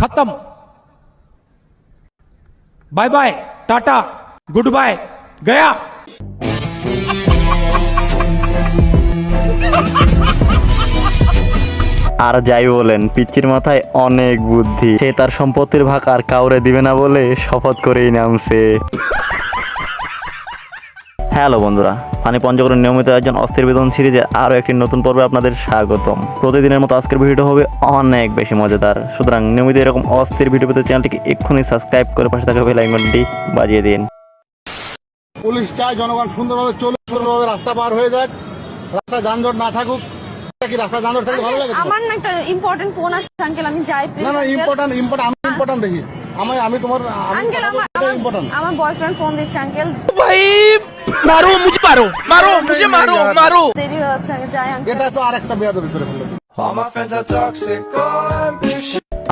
खत्म। Bye bye, tata, good bye, गया। আর যাই বলেন, পিচ্চির মাথায় অনেক বুদ্ধি। সে তার সম্পত্তির ভাগ আর কাউরে দিবে না বলে শপথ করেই নামছে। হ্যালো বন্ধুরা, ফানি পঞ্চগড়ের নিয়মিত একজন অস্থির বেদন সিরিজের আরও একটি নতুন পর্বে আপনাদের স্বাগতম। প্রতিদিনের মতো আজকের ভিডিও হবে অনেক বেশি মজাদার, সুতরাং নিয়মিত এরকম অস্থির ভিডিও পেতে চ্যানেলটিকে এক্ষুনি সাবস্ক্রাইব করে পাশে থাকা বেল আইকনটি বাজিয়ে দিন। পুলিশ চায় জনগণ সুন্দরভাবে চলুক, সুন্দরভাবে রাস্তা পার হয়ে যাক, রাস্তা যানজট না থাকুক। কি রাস্তা যানজট থাকলে ভালো লাগে? আমার না একটা ইম্পর্টেন্ট ফোন আসছে আঙ্কেল, আমি যাই প্লিজ। না না, ইম্পর্টেন্ট আমি ইম্পর্টেন্ট দেখি। আমি তোমার আঙ্কেল ইম্পর্টেন্ট। আমার বয়ফ্রেন্ড ফোন দিচ্ছে আঙ্কেল। भाई मारो मुझे, मारो मारो मुझे, मारो मारो। দেরি হয়ে যাচ্ছে, যাই আঙ্কেল। এটা তো আরেকটা বেয়াদবি করে ফেললো।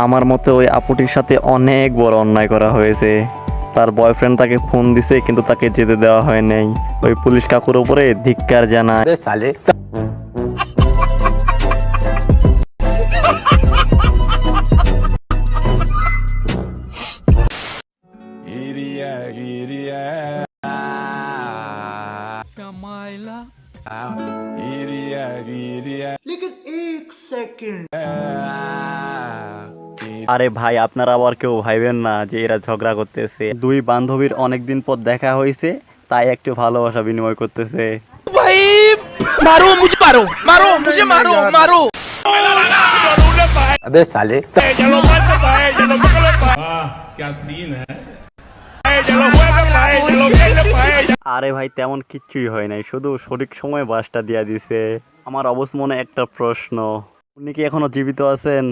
আমার মতে ওই আপুটির সাথে অনেক বড় অন্যায় করা হয়েছে। তার বয়ফ্রেন্ড তাকে ফোন দিছে কিন্তু তাকে যেতে দেওয়া হয় নাই। ওই পুলিশ কাকুর উপরে ধিক্কার জানায়। আরে ভাই, আপনারা আবার কেউ ভাইবেন না যে এরা ঝগড়া করতেছে। দুই বান্ধবীর অনেকদিন পর দেখা হয়েছে, তাই একটু ভালোবাসা বিনিময় করতেছে। भाई मारो मुझे, मारो मारो मुझे, मारो मारो। अबे साले क्या सीन है। আরে ভাই, তেমন কিচ্ছুই হয় নাই, শুধু সঠিক সময়ে বাসটা দিয়া দিছে। আমার অবশ্য মনে একটা প্রশ্ন, উনি কি এখনো জীবিত আছেন?